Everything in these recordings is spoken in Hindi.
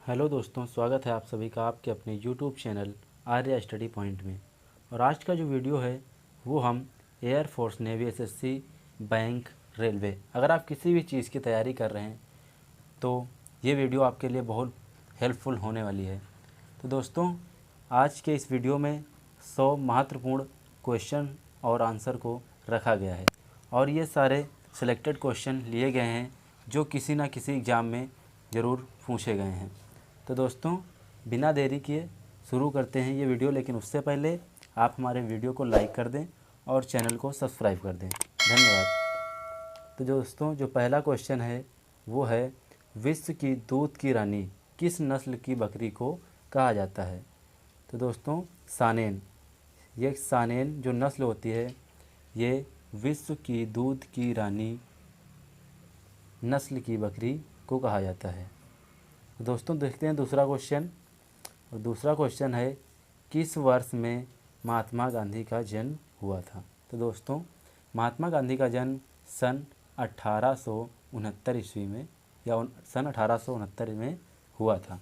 हेलो दोस्तों, स्वागत है आप सभी का आपके अपने YouTube channel Arya study point में। और आज का जो वीडियो है वो हम air force, navy, SSC, bank, railway, अगर आप किसी भी चीज़ की तैयारी कर रहे हैं तो ये वीडियो आपके लिए बहुत हेल्पफुल होने वाली है। तो दोस्तों, आज के इस वीडियो में 100 महत्वपूर्ण क्वेश्चन और आंसर को रखा गया है और ये सारे सिलेक्टेड क्वेश्चन लिए गए हैं जो किसी ना किसी एग्ज़ाम में ज़रूर पूछे गए हैं। तो दोस्तों, बिना देरी किए शुरू करते हैं ये वीडियो, लेकिन उससे पहले आप हमारे वीडियो को लाइक कर दें और चैनल को सब्सक्राइब कर दें। धन्यवाद। तो दोस्तों, जो पहला क्वेश्चन है वो है, विश्व की दूध की रानी किस नस्ल की बकरी को कहा जाता है? तो दोस्तों, सानेन। ये सानेन जो नस्ल होती है ये विश्व की दूध की रानी नस्ल की बकरी को कहा जाता है। दोस्तों, देखते हैं दूसरा क्वेश्चन। और दूसरा क्वेश्चन है, किस वर्ष में महात्मा गांधी का जन्म हुआ था? तो दोस्तों, महात्मा गांधी का जन्म सन 1869 ईस्वी में या सन 1869 में हुआ था।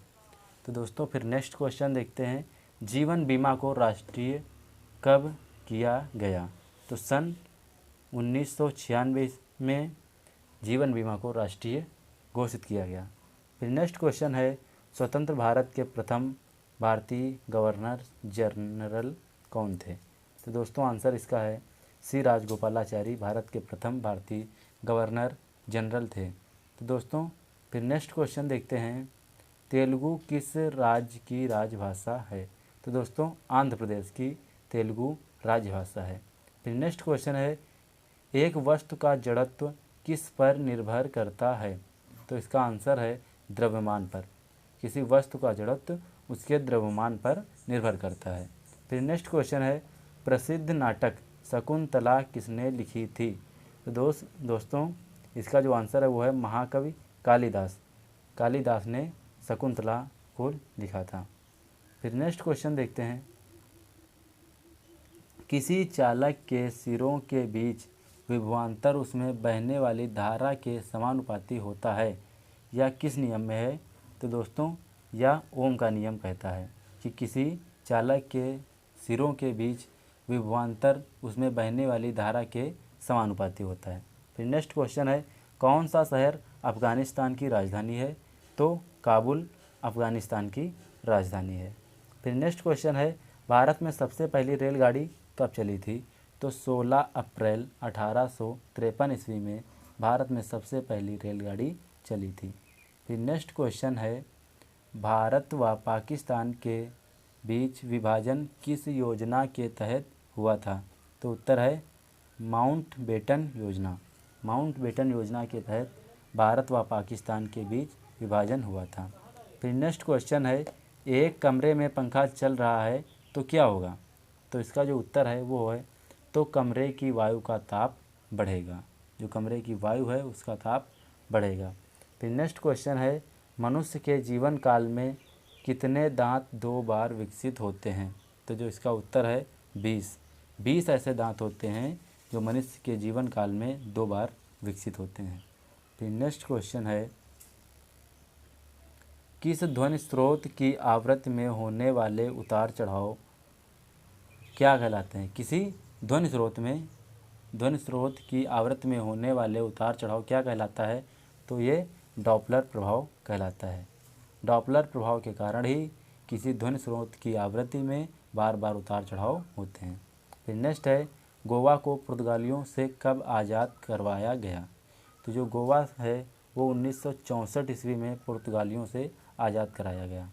तो दोस्तों, फिर नेक्स्ट क्वेश्चन देखते हैं, जीवन बीमा को राष्ट्रीय कब किया गया? तो सन 1996 में जीवन बीमा को राष्ट्रीय घोषित किया गया। फिर नेक्स्ट क्वेश्चन है, स्वतंत्र भारत के प्रथम भारतीय गवर्नर जनरल कौन थे? तो दोस्तों, आंसर इसका है सी राजगोपालाचारी भारत के प्रथम भारतीय गवर्नर जनरल थे। तो दोस्तों, फिर नेक्स्ट क्वेश्चन देखते हैं, तेलुगु किस राज्य की राजभाषा है? तो दोस्तों, आंध्र प्रदेश की तेलुगु राजभाषा है। फिर नेक्स्ट क्वेश्चन है, एक वस्तु का जड़त्व किस पर निर्भर करता है? तो इसका आंसर है द्रव्यमान पर। किसी वस्तु का जड़त्व उसके द्रव्यमान पर निर्भर करता है। फिर नेक्स्ट क्वेश्चन है, प्रसिद्ध नाटक शकुंतला किसने लिखी थी? तो दोस्तों, इसका जो आंसर है वो है महाकवि कालिदास। कालिदास ने शकुंतला को लिखा था। फिर नेक्स्ट क्वेश्चन देखते हैं, किसी चालक के सिरों के बीच विभवांतर उसमें बहने वाली धारा के समानुपाती होता है, यह किस नियम में है? तो दोस्तों, यह ओम का नियम कहता है कि किसी चालक के सिरों के बीच विभवांतर उसमें बहने वाली धारा के समानुपाती होता है। फिर नेक्स्ट क्वेश्चन है, कौन सा शहर अफ़गानिस्तान की राजधानी है? तो काबुल अफ़गानिस्तान की राजधानी है। फिर नेक्स्ट क्वेश्चन है, भारत में सबसे पहली रेलगाड़ी कब चली थी? तो 16 अप्रैल 1853 ईस्वी में भारत में सबसे पहली रेलगाड़ी चली थी। फिर नेक्स्ट क्वेश्चन है, भारत व पाकिस्तान के बीच विभाजन किस योजना के तहत हुआ था? तो उत्तर है माउंटबेटन योजना। माउंटबेटन योजना के तहत भारत व पाकिस्तान के बीच विभाजन हुआ था। फिर नेक्स्ट क्वेश्चन है, एक कमरे में पंखा चल रहा है तो क्या होगा? तो इसका जो उत्तर है वो है, तो कमरे की वायु का ताप बढ़ेगा। जो कमरे की वायु है उसका ताप बढ़ेगा। फिर नेक्स्ट क्वेश्चन है, मनुष्य के जीवन काल में कितने दांत 2 बार विकसित होते हैं? तो जो इसका उत्तर है 20 ऐसे दांत होते हैं जो मनुष्य के जीवन काल में 2 बार विकसित होते हैं। फिर नेक्स्ट क्वेश्चन है, किस ध्वनि स्रोत की आवृत्ति में होने वाले उतार चढ़ाव क्या कहलाते हैं? किसी ध्वनि स्रोत की आवृत्ति में होने वाले उतार चढ़ाव क्या कहलाता है? तो ये डॉपलर प्रभाव कहलाता है। डॉपलर प्रभाव के कारण ही किसी ध्वनि स्रोत की आवृत्ति में बार बार उतार चढ़ाव होते हैं। फिर नेक्स्ट है, गोवा को पुर्तगालियों से कब आज़ाद करवाया गया? तो जो गोवा है वो 1964 ईस्वी में पुर्तगालियों से आज़ाद कराया गया।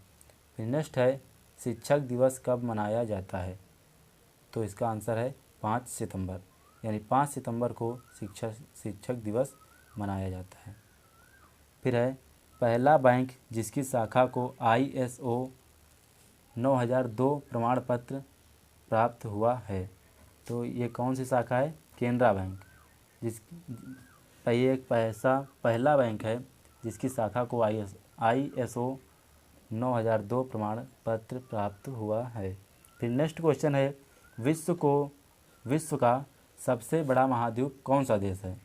फिर नेक्स्ट है, शिक्षक दिवस कब मनाया जाता है? तो इसका आंसर है 5 सितंबर, यानी 5 सितंबर को शिक्षक दिवस मनाया जाता है। फिर है, पहला बैंक जिसकी शाखा को ISO 9002 प्रमाण पत्र प्राप्त हुआ है, तो ये कौन सी शाखा है? केनरा बैंक। ये एक पहला बैंक है जिसकी शाखा को ISO 9002 प्रमाण पत्र प्राप्त हुआ है। फिर नेक्स्ट क्वेश्चन है, विश्व का सबसे बड़ा महाद्वीप कौन सा देश है?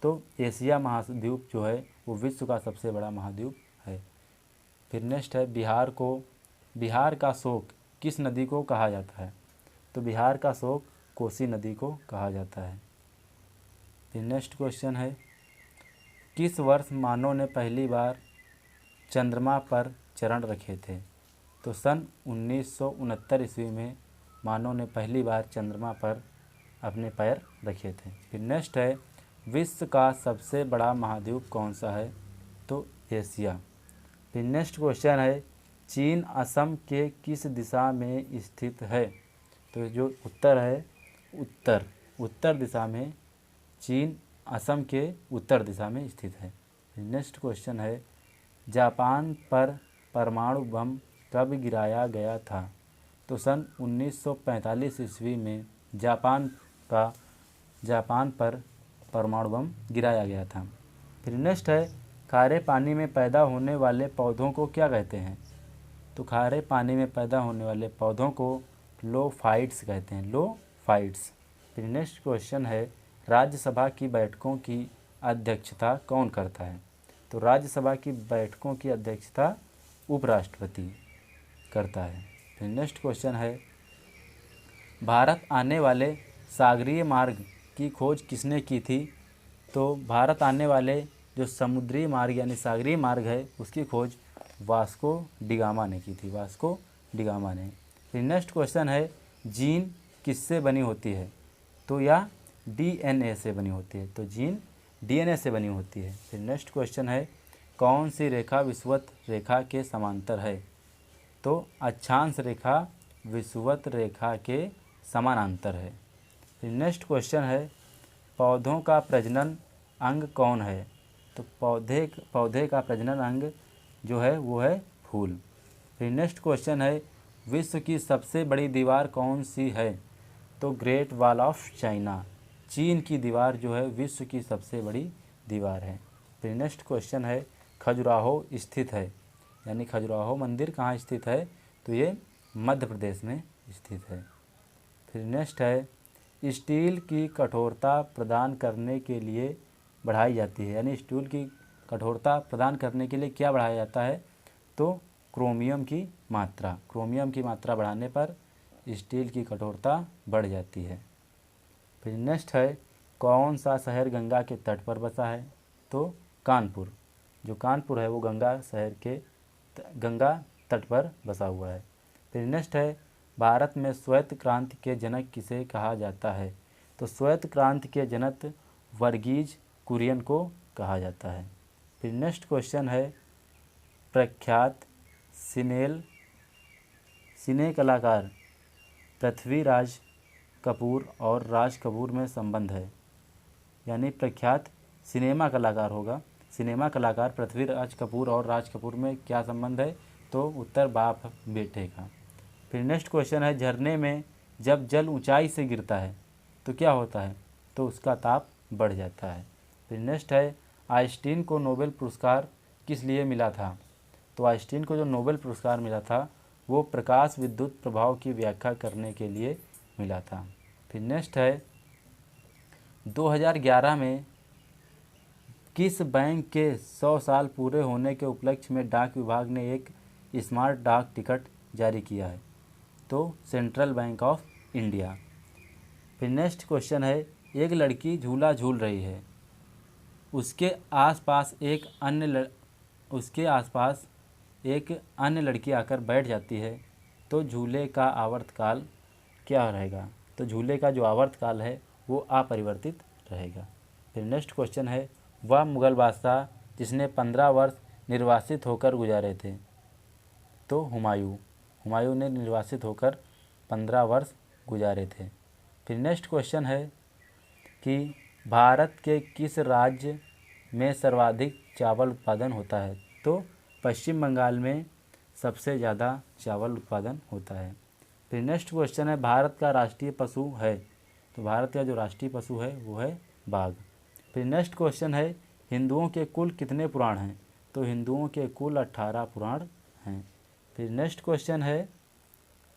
तो एशिया महाद्वीप जो है वो विश्व का सबसे बड़ा महाद्वीप है। फिर नेक्स्ट है बिहार का शोक किस नदी को कहा जाता है? तो बिहार का शोक कोसी नदी को कहा जाता है। फिर नेक्स्ट क्वेश्चन है किस वर्ष मानव ने पहली बार चंद्रमा पर चरण रखे थे? तो सन 1969 ईस्वी में मानव ने पहली बार चंद्रमा पर अपने पैर रखे थे। फिर नेक्स्ट है विश्व का सबसे बड़ा महाद्वीप कौन सा है? तो एशिया। फिर नेक्स्ट क्वेश्चन है चीन असम के किस दिशा में स्थित है? तो जो उत्तर है उत्तर दिशा में चीन असम के उत्तर दिशा में स्थित है। फिर नेक्स्ट क्वेश्चन है जापान पर परमाणु बम कब गिराया गया था? तो सन 1945 ईस्वी में जापान पर परमाणु बम गिराया गया था। फिर नेक्स्ट है खारे पानी में पैदा होने वाले पौधों को क्या कहते हैं? तो खारे पानी में पैदा होने वाले पौधों को लोफाइट्स कहते हैं, लोफाइट्स। फिर नेक्स्ट क्वेश्चन है राज्यसभा की बैठकों की अध्यक्षता कौन करता है? तो राज्यसभा की बैठकों की अध्यक्षता उपराष्ट्रपति करता है। फिर नेक्स्ट क्वेश्चन है भारत आने वाले सागरीय मार्ग की खोज किसने की थी? तो भारत आने वाले जो समुद्री मार्ग यानी सागरीय मार्ग है उसकी खोज वास्को डिगामा ने की थी, वास्को डिगामा ने। फिर नेक्स्ट क्वेश्चन है जीन किससे बनी होती है? तो या डीएनए से बनी होती है, तो जीन डीएनए से बनी होती है। फिर नेक्स्ट क्वेश्चन है कौन सी रेखा विषुवत रेखा के समांतर है? तो अक्षांश रेखा विषुवत रेखा के समानांतर है। फिर नेक्स्ट क्वेश्चन है पौधों का प्रजनन अंग कौन है? तो पौधे का प्रजनन अंग जो है वो है फूल। फिर नेक्स्ट क्वेश्चन है विश्व की सबसे बड़ी दीवार कौन सी है? तो ग्रेट वॉल ऑफ चाइना, चीन की दीवार जो है विश्व की सबसे बड़ी दीवार है। फिर नेक्स्ट क्वेश्चन है खजुराहो स्थित है, यानी खजुराहो मंदिर कहाँ स्थित है? तो ये मध्य प्रदेश में स्थित है। फिर नेक्स्ट है स्टील की कठोरता प्रदान करने के लिए बढ़ाई जाती है, यानी स्टील की कठोरता प्रदान करने के लिए क्या बढ़ाया जाता है? तो क्रोमियम की मात्रा बढ़ाने पर स्टील की कठोरता बढ़ जाती है। फिर नेक्स्ट है कौन सा शहर गंगा के तट पर बसा है? तो कानपुर, जो कानपुर है वो गंगा तट पर बसा हुआ है। फिर नेक्स्ट है भारत में श्वेत क्रांति के जनक किसे कहा जाता है? तो श्वेत क्रांति के जनक वर्गीज कुरियन को कहा जाता है। फिर नेक्स्ट क्वेश्चन है प्रख्यात सिने कलाकार पृथ्वीराज कपूर और राज कपूर में संबंध है, यानी प्रख्यात सिनेमा कलाकार पृथ्वीराज कपूर और राज कपूर में क्या संबंध है? तो उत्तर बाप बेटे का। फिर नेक्स्ट क्वेश्चन है झरने में जब जल ऊंचाई से गिरता है तो क्या होता है? तो उसका ताप बढ़ जाता है। फिर नेक्स्ट है आइंस्टीन को नोबेल पुरस्कार किस लिए मिला था? तो आइंस्टीन को जो नोबेल पुरस्कार मिला था वो प्रकाश विद्युत प्रभाव की व्याख्या करने के लिए मिला था। फिर नेक्स्ट है 2011 में किस बैंक के 100 साल पूरे होने के उपलक्ष्य में डाक विभाग ने एक स्मार्ट डाक टिकट जारी किया है? तो सेंट्रल बैंक ऑफ इंडिया। फिर नेक्स्ट क्वेश्चन है एक लड़की झूला झूल रही है, उसके आसपास एक अन्य लड़की आकर बैठ जाती है, तो झूले का आवर्तकाल क्या रहेगा? तो झूले का जो आवर्तकाल है वो अपरिवर्तित रहेगा। फिर नेक्स्ट क्वेश्चन है वह मुग़ल बादशाह जिसने 15 वर्ष निर्वासित होकर गुजारे थे? तो हुमायूं ने निर्वासित होकर 15 वर्ष गुजारे थे। फिर नेक्स्ट क्वेश्चन है कि भारत के किस राज्य में सर्वाधिक चावल उत्पादन होता है? तो पश्चिम बंगाल में सबसे ज़्यादा चावल उत्पादन होता है। फिर नेक्स्ट क्वेश्चन है भारत का राष्ट्रीय पशु है? तो भारत का जो राष्ट्रीय पशु है वो है बाघ। फिर नेक्स्ट क्वेश्चन है हिंदुओं के कुल कितने पुराण हैं? तो हिंदुओं के कुल 18 पुराण हैं। फिर नेक्स्ट क्वेश्चन है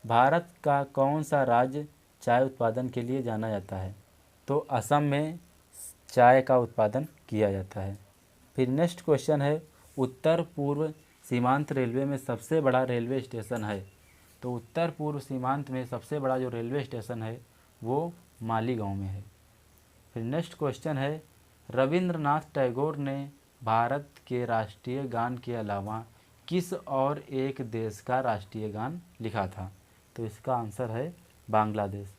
भारत का कौन सा राज्य चाय उत्पादन के लिए जाना जाता है? तो असम में चाय का उत्पादन किया जाता है। फिर नेक्स्ट क्वेश्चन है उत्तर पूर्व सीमांत रेलवे में सबसे बड़ा रेलवे स्टेशन है? तो उत्तर पूर्व सीमांत में सबसे बड़ा जो रेलवे स्टेशन है वो मालीगांव में है। फिर नेक्स्ट क्वेश्चन है, रविंद्रनाथ टैगोर ने भारत के राष्ट्रीय गान के अलावा किस और एक देश का राष्ट्रीय गान लिखा था? तो इसका आंसर है बांग्लादेश।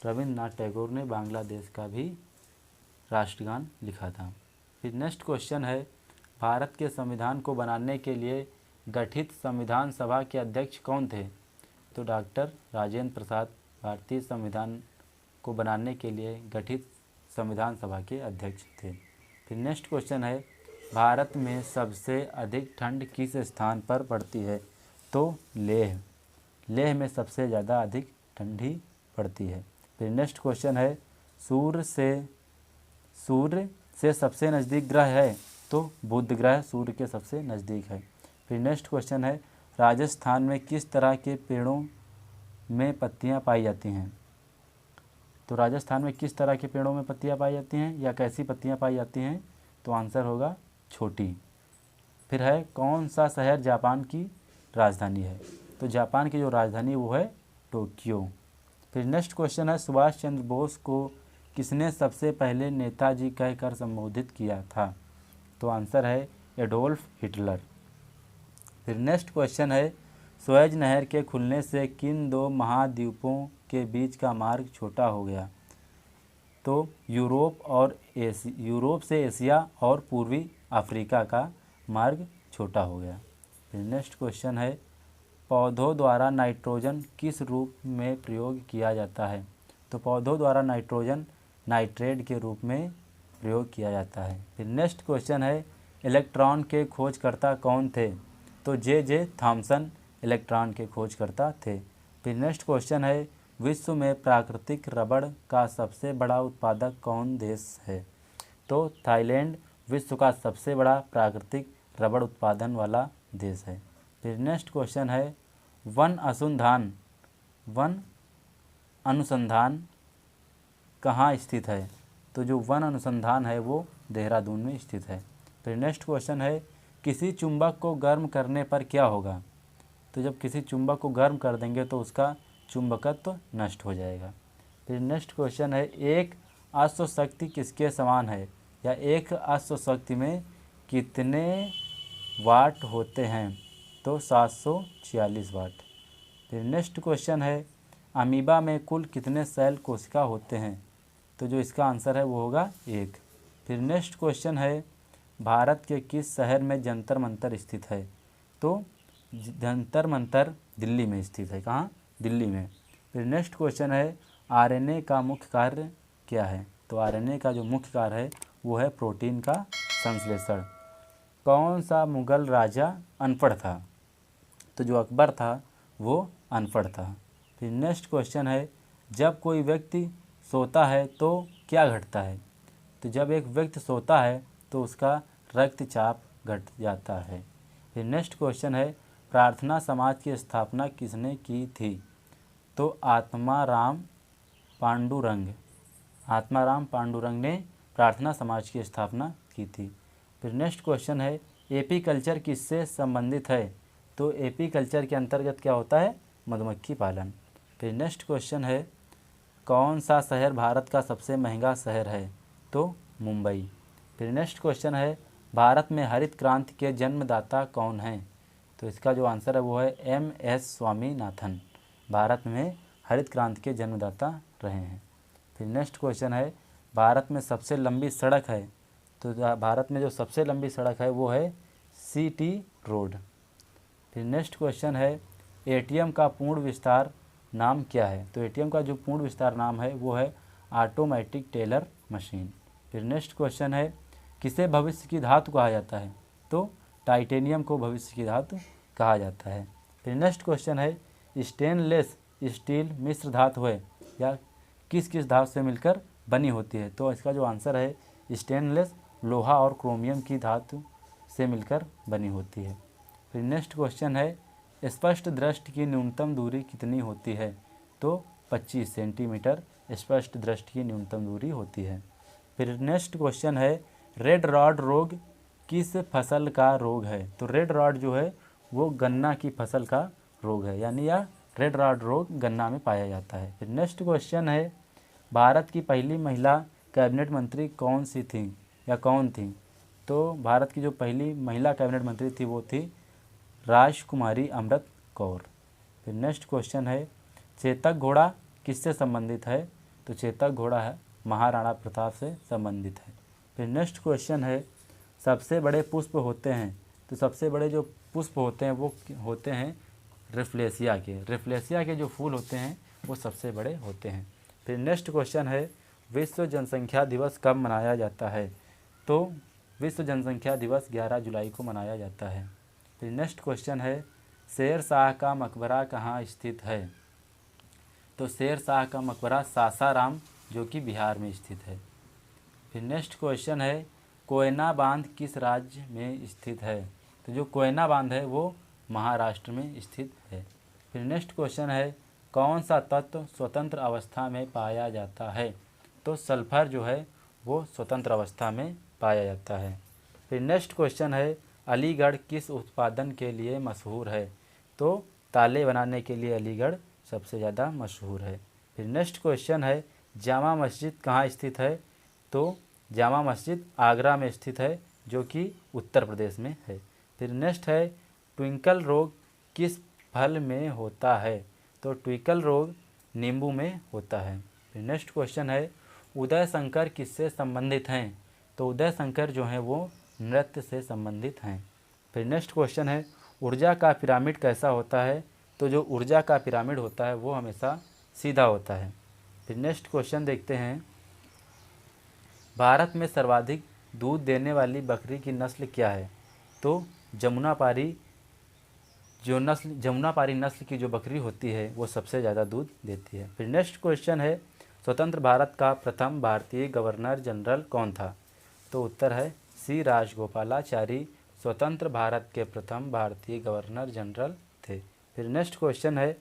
रविंद्रनाथ टैगोर ने बांग्लादेश का भी राष्ट्रगान लिखा था। फिर नेक्स्ट क्वेश्चन है, भारत के संविधान को बनाने के लिए गठित संविधान सभा के अध्यक्ष कौन थे? तो डॉक्टर राजेंद्र प्रसाद भारतीय संविधान को बनाने के लिए गठित संविधान सभा के अध्यक्ष थे। फिर नेक्स्ट क्वेश्चन है, भारत में सबसे अधिक ठंड किस स्थान पर पड़ती है? तो लेह। लेह में सबसे ज़्यादा अधिक ठंडी पड़ती है। फिर नेक्स्ट क्वेश्चन है, सूर्य से सबसे नज़दीक ग्रह है? तो बुध ग्रह सूर्य के सबसे नज़दीक है। फिर नेक्स्ट क्वेश्चन है, राजस्थान में किस तरह के पेड़ों में पत्तियां पाई जाती हैं? तो राजस्थान में किस तरह के पेड़ों में पत्तियां पाई जाती हैं या कैसी पत्तियां पाई जाती हैं? तो आंसर होगा छोटी। फिर है, कौन सा शहर जापान की राजधानी है? तो जापान की जो राजधानी वो है टोक्यो। फिर नेक्स्ट क्वेश्चन है, सुभाष चंद्र बोस को किसने सबसे पहले नेताजी कहकर संबोधित किया था? तो आंसर है एडोल्फ हिटलर। फिर नेक्स्ट क्वेश्चन है, सुएज नहर के खुलने से किन दो महाद्वीपों के बीच का मार्ग छोटा हो गया? तो यूरोप से एशिया और पूर्वी अफ्रीका का मार्ग छोटा हो गया। फिर नेक्स्ट क्वेश्चन है, पौधों द्वारा नाइट्रोजन किस रूप में प्रयोग किया जाता है? तो पौधों द्वारा नाइट्रोजन नाइट्रेट के रूप में प्रयोग किया जाता है। फिर नेक्स्ट क्वेश्चन है, इलेक्ट्रॉन के खोजकर्ता कौन थे? तो जे थॉमसन इलेक्ट्रॉन के खोजकर्ता थे। फिर नेक्स्ट क्वेश्चन है, विश्व में प्राकृतिक रबड़ का सबसे बड़ा उत्पादक कौन देश है? तो थाईलैंड विश्व का सबसे बड़ा प्राकृतिक रबड़ उत्पादन वाला देश है। फिर नेक्स्ट क्वेश्चन है, वन अनुसंधान कहाँ स्थित है? तो जो वन अनुसंधान है वो देहरादून में स्थित है। फिर नेक्स्ट क्वेश्चन है, किसी चुंबक को गर्म करने पर क्या होगा? तो जब किसी चुंबक को गर्म कर देंगे तो उसका चुंबकत्व नष्ट हो जाएगा। फिर नेक्स्ट क्वेश्चन है, एक अश्वशक्ति किसके समान है या एक अश्वशक्ति में कितने वाट होते हैं? तो 746 वाट। फिर नेक्स्ट क्वेश्चन है, अमीबा में कुल कितने सेल कोशिका होते हैं? तो जो इसका आंसर है वो होगा 1। फिर नेक्स्ट क्वेश्चन है, भारत के किस शहर में जंतर मंतर स्थित है? तो जंतर मंतर दिल्ली में स्थित है। कहाँ? दिल्ली में। फिर नेक्स्ट क्वेश्चन है, आरएनए का मुख्य कार्य क्या है? तो आरएनए का जो मुख्य कार्य है वो है प्रोटीन का संश्लेषण। कौन सा मुगल राजा अनपढ़ था? तो जो अकबर था वो अनपढ़ था। फिर नेक्स्ट क्वेश्चन है, जब कोई व्यक्ति सोता है तो क्या घटता है? तो जब एक व्यक्ति सोता है तो उसका रक्तचाप घट जाता है। फिर नेक्स्ट क्वेश्चन है, प्रार्थना समाज की स्थापना किसने की थी? तो आत्माराम पांडुरंग ने प्रार्थना समाज की स्थापना की थी। फिर नेक्स्ट क्वेश्चन है, एपी कल्चर किससे संबंधित है? तो एपी कल्चर के अंतर्गत क्या होता है? मधुमक्खी पालन। फिर नेक्स्ट क्वेश्चन है, कौन सा शहर भारत का सबसे महंगा शहर है? तो मुंबई। फिर नेक्स्ट क्वेश्चन है, भारत में हरित क्रांति के जन्मदाता कौन हैं? तो इसका जो आंसर है वो है MS स्वामीनाथन। भारत में हरित क्रांति के जन्मदाता रहे हैं। फिर नेक्स्ट क्वेश्चन है, भारत में सबसे लंबी सड़क है? तो भारत में जो सबसे लंबी सड़क है वो है CT रोड। फिर नेक्स्ट क्वेश्चन है, ATM का पूर्ण विस्तार नाम क्या है? तो ATM का जो पूर्ण विस्तार नाम है वो है ऑटोमेटिक टेलर मशीन। फिर नेक्स्ट क्वेश्चन है, किसे भविष्य की धातु कहा जाता है? तो टाइटेनियम को भविष्य की धातु कहा जाता है। फिर नेक्स्ट क्वेश्चन है, स्टेनलेस स्टील मिश्र धातु है या किस किस धातु से मिलकर बनी होती है? तो इसका जो आंसर है स्टेनलेस लोहा और क्रोमियम की धातु से मिलकर बनी होती है। फिर नेक्स्ट क्वेश्चन है, स्पष्ट दृष्टि की न्यूनतम दूरी कितनी होती है? तो 25 सेंटीमीटर स्पष्ट दृष्टि की न्यूनतम दूरी होती है। फिर नेक्स्ट क्वेश्चन है, रेड रॉड रोग किस फसल का रोग है? तो रेड रॉड जो है वो गन्ना की फसल का रोग है, यानी यह रेड रॉड रोग गन्ना में पाया जाता है। फिर नेक्स्ट क्वेश्चन है, भारत की पहली महिला कैबिनेट मंत्री कौन सी थी या कौन थी? तो भारत की जो पहली महिला कैबिनेट मंत्री थी वो थी राजकुमारी अमृत कौर। फिर नेक्स्ट क्वेश्चन है, चेतक घोड़ा किससे संबंधित है? तो चेतक घोड़ा है महाराणा प्रताप से संबंधित है। फिर नेक्स्ट क्वेश्चन है, सबसे बड़े पुष्प होते हैं, तो सबसे बड़े जो पुष्प होते हैं वो होते हैं रेफ्लेशिया के। रेफ्लेशिया के जो फूल होते हैं वो सबसे बड़े होते हैं। फिर नेक्स्ट क्वेश्चन है, विश्व जनसंख्या दिवस कब मनाया जाता है? तो विश्व जनसंख्या दिवस 11 जुलाई को मनाया जाता है। फिर नेक्स्ट क्वेश्चन है, शेर शाह का मकबरा कहाँ स्थित है? तो शेर शाह का मकबरा सासाराम जो कि बिहार में स्थित है। फिर नेक्स्ट क्वेश्चन है, कोयना बांध किस राज्य में स्थित है? तो जो कोयना बांध है वो महाराष्ट्र में स्थित है। फिर नेक्स्ट क्वेश्चन है, कौन सा तत्व स्वतंत्र अवस्था में पाया जाता है? तो सल्फर जो है वो स्वतंत्र अवस्था में पाया जाता है। फिर नेक्स्ट क्वेश्चन है, अलीगढ़ किस उत्पादन के लिए मशहूर है? तो ताले बनाने के लिए अलीगढ़ सबसे ज़्यादा मशहूर है। फिर नेक्स्ट क्वेश्चन है, जामा मस्जिद कहाँ स्थित है? तो जामा मस्जिद आगरा में स्थित है जो कि उत्तर प्रदेश में है। फिर नेक्स्ट है, ट्विंकल रोग किस फल में होता है? तो ट्विंकल रोग नींबू में होता है। फिर नेक्स्ट क्वेश्चन है, उदय शंकर किससे संबंधित हैं? तो उदय शंकर जो हैं वो नृत्य से संबंधित हैं। फिर नेक्स्ट क्वेश्चन है, ऊर्जा का पिरामिड कैसा होता है? तो जो ऊर्जा का पिरामिड होता है वो हमेशा सीधा होता है। फिर नेक्स्ट क्वेश्चन देखते हैं, भारत में सर्वाधिक दूध देने वाली बकरी की नस्ल क्या है? तो जमुनापारी नस्ल की जो बकरी होती है वो सबसे ज़्यादा दूध देती है। फिर नेक्स्ट क्वेश्चन है, स्वतंत्र भारत का प्रथम भारतीय गवर्नर जनरल कौन था? तो उत्तर है सी राजगोपालाचारी स्वतंत्र भारत के प्रथम भारतीय गवर्नर जनरल थे। फिर नेक्स्ट क्वेश्चन है,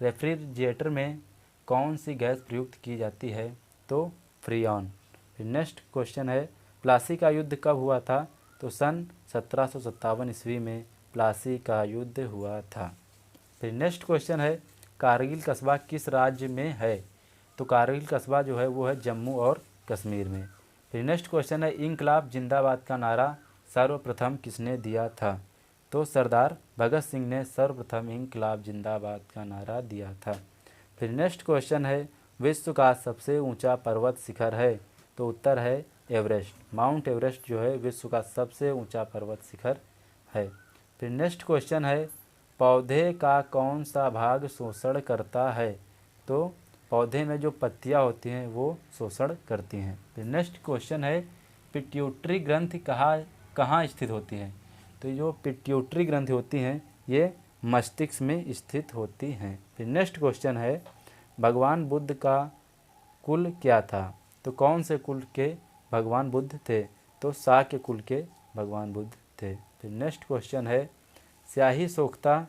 रेफ्रिजरेटर में कौन सी गैस प्रयुक्त की जाती है? तो फ्रीऑन। फिर नेक्स्ट क्वेश्चन है, प्लासी का युद्ध कब हुआ था? तो सन 1757 ईस्वी में प्लासी का युद्ध हुआ था। फिर नेक्स्ट क्वेश्चन है, कारगिल कस्बा किस राज्य में है? तो कारगिल कस्बा जो है वो है जम्मू और कश्मीर में। फिर नेक्स्ट क्वेश्चन है, इंकलाब जिंदाबाद का नारा सर्वप्रथम किसने दिया था? तो सरदार भगत सिंह ने सर्वप्रथम इंकलाब जिंदाबाद का नारा दिया था। फिर नेक्स्ट क्वेश्चन है, विश्व का सबसे ऊंचा पर्वत शिखर है? तो उत्तर है एवरेस्ट। माउंट एवरेस्ट जो है विश्व का सबसे ऊंचा पर्वत शिखर है। फिर नेक्स्ट क्वेश्चन है, पौधे का कौन सा भाग शोषण करता है? तो पौधे में जो पत्तियां होती हैं वो शोषण करती हैं। फिर नेक्स्ट क्वेश्चन है, पिट्यूटरी ग्रंथि कहाँ स्थित होती है? तो जो पिट्यूटरी ग्रंथि होती हैं ये मस्तिष्क में स्थित होती हैं। फिर नेक्स्ट क्वेश्चन है, भगवान बुद्ध का कुल क्या था? तो कौन से कुल के भगवान बुद्ध थे? तो शाक्य कुल के भगवान बुद्ध थे। फिर नेक्स्ट क्वेश्चन है, स्याही सोखता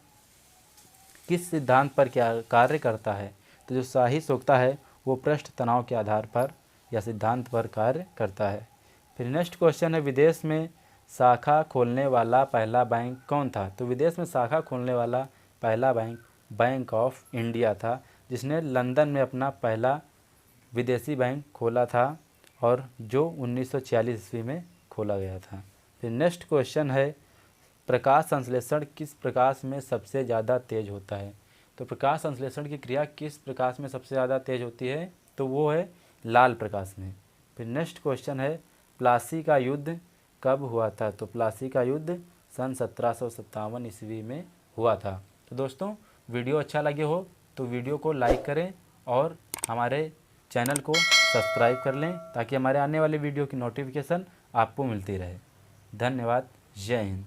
किस सिद्धांत पर क्या कार्य करता है? तो जो स्याही सोखता है वो पृष्ठ तनाव के आधार पर या सिद्धांत पर कार्य करता है। फिर नेक्स्ट क्वेश्चन है, विदेश में शाखा खोलने वाला पहला बैंक कौन था? तो विदेश में शाखा खोलने वाला पहला बैंक बैंक ऑफ इंडिया था, जिसने लंदन में अपना पहला विदेशी बैंक खोला था और जो 1946 ईस्वी में खोला गया था। फिर नेक्स्ट क्वेश्चन है, प्रकाश संश्लेषण किस प्रकाश में सबसे ज़्यादा तेज होता है? तो प्रकाश संश्लेषण की क्रिया किस प्रकाश में सबसे ज़्यादा तेज होती है? तो वो है लाल प्रकाश में। फिर नेक्स्ट क्वेश्चन है, प्लासी का युद्ध कब हुआ था? तो प्लासी का युद्ध सन 1757 ईस्वी में हुआ था। तो दोस्तों वीडियो अच्छा लगे हो तो वीडियो को लाइक करें और हमारे चैनल को सब्सक्राइब कर लें ताकि हमारे आने वाले वीडियो की नोटिफिकेशन आपको मिलती रहे। धन्यवाद। जय हिंद।